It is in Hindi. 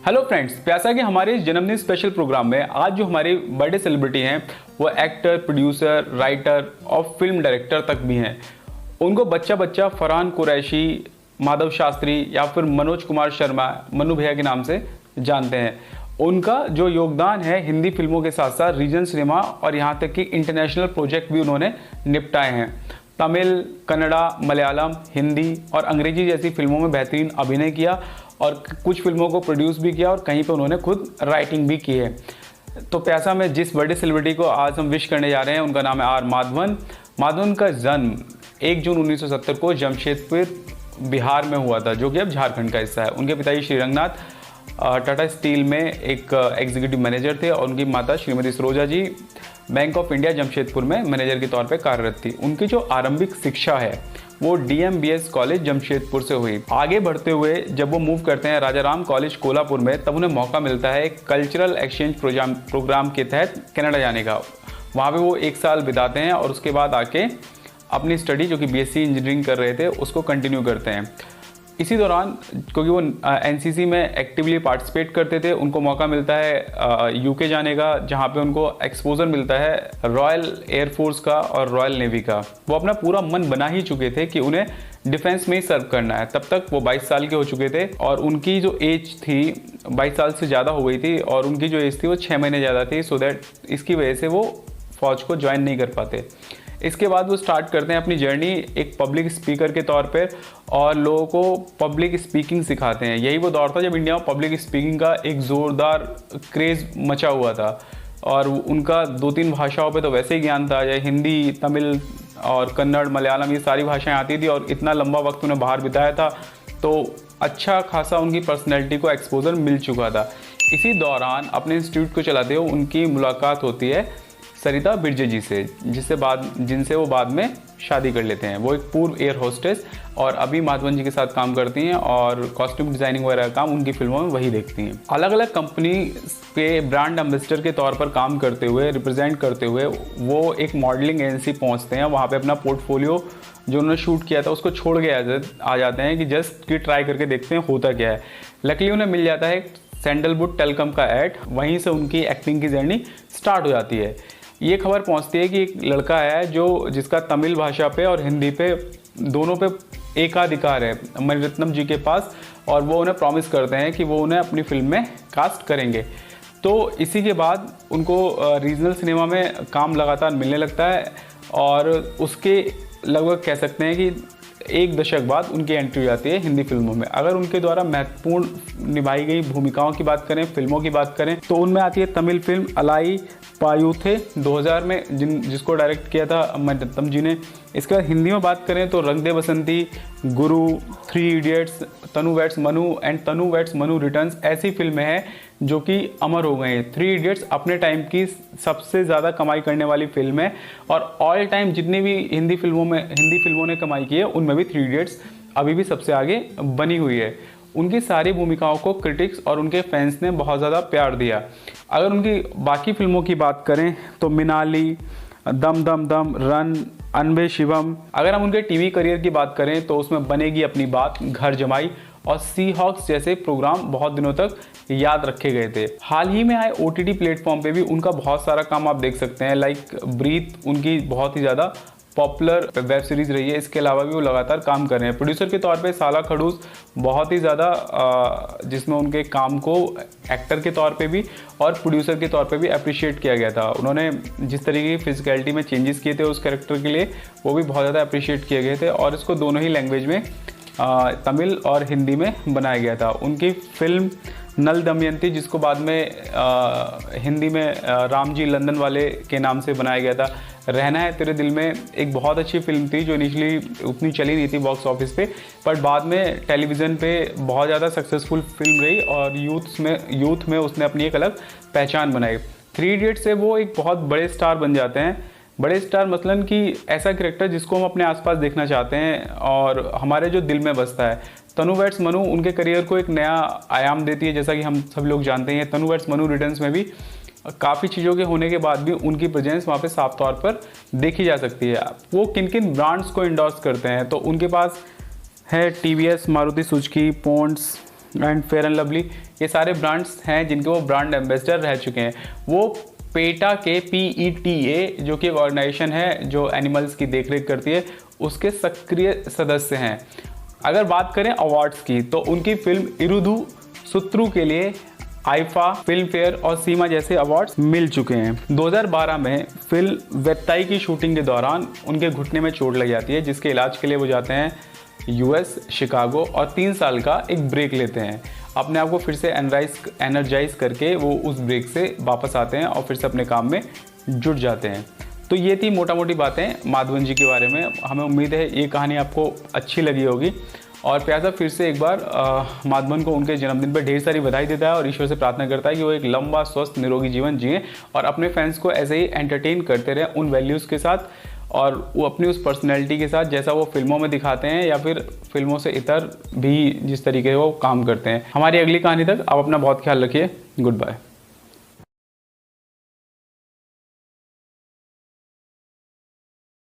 हेलो फ्रेंड्स, प्यासा के हमारे इस जन्मदिन स्पेशल प्रोग्राम में आज जो हमारे बर्थडे सेलिब्रिटी हैं वो एक्टर, प्रोड्यूसर, राइटर और फिल्म डायरेक्टर तक भी हैं। उनको बच्चा बच्चा फरहान कुरैशी, माधव शास्त्री या फिर मनोज कुमार शर्मा, मनु भैया के नाम से जानते हैं। उनका जो योगदान है हिंदी फिल्मों के साथ साथ रीजन सिनेमा और यहाँ तक कि इंटरनेशनल प्रोजेक्ट भी उन्होंने निपटाए हैं। तमिल, कन्नड़ा, मलयालम, हिंदी और अंग्रेजी जैसी फिल्मों में बेहतरीन अभिनय किया और कुछ फिल्मों को प्रोड्यूस भी किया और कहीं पे उन्होंने खुद राइटिंग भी की है। तो प्यासा में जिस बर्थडे सेलिब्रिटी को आज हम विश करने जा रहे हैं उनका नाम है आर माधवन। माधवन का जन्म 1 जून 1970 को जमशेदपुर बिहार में हुआ था, जो कि अब झारखंड का हिस्सा है। उनके पिताजी श्री रंगनाथ टाटा स्टील में एक एग्जीक्यूटिव मैनेजर थे और उनकी माता श्रीमती सरोजा जी बैंक ऑफ इंडिया जमशेदपुर में मैनेजर के तौर पे कार्यरत थी। उनकी जो आरंभिक शिक्षा है वो DMBS कॉलेज जमशेदपुर से हुई। आगे बढ़ते हुए जब वो मूव करते हैं राजा राम कॉलेज कोल्हापुर में, तब उन्हें मौका मिलता है एक कल्चरल एक्सचेंज प्रोग्राम के तहत कनाडा जाने का। वहाँ पे वो 1 साल बिताते हैं और उसके बाद आके अपनी स्टडी जो कि BSc इंजीनियरिंग कर रहे थे उसको कंटिन्यू करते हैं। इसी दौरान क्योंकि वो NCC में एक्टिवली पार्टिसिपेट करते थे, उनको मौका मिलता है UK जाने का, जहाँ पे उनको एक्सपोजर मिलता है रॉयल एयरफोर्स का और रॉयल नेवी का। वो अपना पूरा मन बना ही चुके थे कि उन्हें डिफेंस में ही सर्व करना है। तब तक वो 22 साल के हो चुके थे और उनकी जो एज थी 22 साल से ज़्यादा हो गई थी और उनकी जो एज थी वो 6 महीने ज़्यादा थी। सो दैट इसकी वजह से वो फौज को ज्वाइन नहीं कर पाते। इसके बाद वो स्टार्ट करते हैं अपनी जर्नी एक पब्लिक स्पीकर के तौर पर और लोगों को पब्लिक स्पीकिंग सिखाते हैं। यही वो दौर था जब इंडिया में पब्लिक स्पीकिंग का एक ज़ोरदार क्रेज़ मचा हुआ था और उनका 2-3 भाषाओं पे तो वैसे ही ज्ञान था, जैसे हिंदी, तमिल और कन्नड़, मलयालम, ये सारी भाषाएं आती थी और इतना लंबा वक्त उन्हें बाहर बिताया था, तो अच्छा खासा उनकी पर्सनैलिटी को एक्सपोजर मिल चुका था। इसी दौरान अपने इंस्टीट्यूट को चलाते हुए उनकी मुलाकात होती है सरिता बिरजे जी से, जिनसे वो बाद में शादी कर लेते हैं। वो एक पूर्व एयर होस्टेस और अभी माधवन जी के साथ काम करती हैं और कॉस्ट्यूम डिज़ाइनिंग वगैरह का काम उनकी फिल्मों में वही देखती हैं। अलग अलग कंपनी के ब्रांड एम्बेसडर के तौर पर काम करते हुए, रिप्रेजेंट करते हुए वो एक मॉडलिंग एजेंसी पहुंचते हैं। वहाँ पे अपना पोर्टफोलियो जो उन्होंने शूट किया था उसको छोड़ के आ जाते हैं कि जस्ट कि ट्राई करके देखते हैं होता क्या है। लकीली उन्हें मिल जाता है सैंडलवुड टेलीकॉम का ऐड, वहीं से उनकी एक्टिंग की जर्नी स्टार्ट हो जाती है। ये खबर पहुंचती है कि एक लड़का है जिसका तमिल भाषा पे और हिंदी पे दोनों पे एकाधिकार है मणिरत्नम जी के पास, और वो उन्हें प्रॉमिस करते हैं कि वो उन्हें अपनी फिल्म में कास्ट करेंगे। तो इसी के बाद उनको रीजनल सिनेमा में काम लगातार मिलने लगता है और उसके लगभग कह सकते हैं कि 1 दशक बाद उनकी एंट्री हो जाती है हिंदी फिल्मों में। अगर उनके द्वारा महत्वपूर्ण निभाई गई भूमिकाओं की बात करें, फिल्मों की बात करें, तो उनमें आती है तमिल फिल्म अलाई पायूथे 2000 में जिसको डायरेक्ट किया था मणिरत्नम जी ने। इसके बाद हिंदी में बात करें तो रंग दे Basanti, Guru, 3 idiots, Tanu weds Manu and Tanu weds Manu returns ऐसी फिल्में हैं जो कि अमर हो गए हैं। 3 इडियट्स अपने टाइम की सबसे ज़्यादा कमाई करने वाली फिल्म है और ऑल टाइम जितनी भी हिंदी फिल्मों ने कमाई की है उनमें भी 3 इडियट्स अभी भी सबसे आगे बनी हुई है। उनकी सारी भूमिकाओं को क्रिटिक्स और उनके फैंस ने बहुत ज़्यादा प्यार दिया। अगर उनकी बाकी फिल्मों की बात करें तो मिनाली, दम दम दम, रन, अनबे शिवम। अगर हम उनके टीवी करियर की बात करें तो उसमें बनेगी अपनी बात, घर जमाई और सी हॉक्स जैसे प्रोग्राम बहुत दिनों तक याद रखे गए थे। हाल ही में आए OTT प्लेटफॉर्म पे भी उनका बहुत सारा काम आप देख सकते हैं। लाइक ब्रीथ उनकी बहुत ही ज़्यादा पॉपुलर वेब सीरीज़ रही है। इसके अलावा भी वो लगातार काम कर रहे हैं। प्रोड्यूसर के तौर पे साला खड़ूस बहुत ही ज़्यादा जिसमें उनके काम को एक्टर के तौर पे भी और प्रोड्यूसर के तौर पे भी अप्रिशिएट किया गया था। उन्होंने जिस तरीके की फिजिकलिटी में चेंजेस किए थे उस कैरेक्टर के लिए, वो भी बहुत ज़्यादा अप्रिशिएट किए गए थे और इसको दोनों ही लैंग्वेज में तमिल और हिंदी में बनाया गया था। उनकी फिल्म नल दमयंती, जिसको बाद में हिंदी में राम जी लंदन वाले के नाम से बनाया गया था, रहना है तेरे दिल में, एक बहुत अच्छी फिल्म थी जो इनिशियली उतनी चली नहीं थी बॉक्स ऑफिस पे, बट बाद में टेलीविज़न पे बहुत ज़्यादा सक्सेसफुल फिल्म रही और यूथ में उसने अपनी एक अलग पहचान बनाई। 3 इडियट से वो एक बहुत बड़े स्टार बन जाते हैं। बड़े स्टार मसलन कि ऐसा कैरेक्टर जिसको हम अपने आसपास देखना चाहते हैं और हमारे जो दिल में बसता है। तनु वेट्स मनु उनके करियर को एक नया आयाम देती है, जैसा कि हम सब लोग जानते हैं। तनु वेट्स मनु रिटर्न्स में भी काफ़ी चीज़ों के होने के बाद भी उनकी प्रेजेंस वहाँ पे साफ तौर पर देखी जा सकती है। वो किन किन ब्रांड्स को इंडोर्स करते हैं, तो उनके पास है TVS, Maruti Suzuki, Pond's, and fair and lovely, ये सारे ब्रांड्स हैं जिनके वो ब्रांड एम्बेसडर रह चुके हैं। वो पेटा के PETA जो कि एक ऑर्गेनाइजेशन है जो एनिमल्स की देखरेख करती है, उसके सक्रिय सदस्य हैं। अगर बात करें अवार्ड्स की, तो उनकी फिल्म इरुधु सुत्रू के लिए आईफा, फिल्म फेयर और सीमा जैसे अवार्ड्स मिल चुके हैं। 2012 में फिल्म वेत्ताई की शूटिंग के दौरान उनके घुटने में चोट लग जाती है, जिसके इलाज के लिए वो जाते हैं US शिकागो और 3 साल का एक ब्रेक लेते हैं। अपने आप को फिर से एनर्जाइज करके वो उस ब्रेक से वापस आते हैं और फिर से अपने काम में जुट जाते हैं। तो ये थी मोटा मोटी बातें माधवन जी के बारे में। हमें उम्मीद है ये कहानी आपको अच्छी लगी होगी। और प्यासा फिर से एक बार माधवन को उनके जन्मदिन पर ढेर सारी बधाई देता है और ईश्वर से प्रार्थना करता है कि वो एक लंबा स्वस्थ निरोगी जीवन जिए और अपने फैंस को ऐसे ही एंटरटेन करते रहें उन वैल्यूज़ के साथ और वो अपनी उस पर्सनैलिटी के साथ जैसा वो फिल्मों में दिखाते हैं या फिर फिल्मों से इतर भी जिस तरीके से वो काम करते हैं। हमारी अगली कहानी तक आप अपना बहुत ख्याल रखिए। Good bye.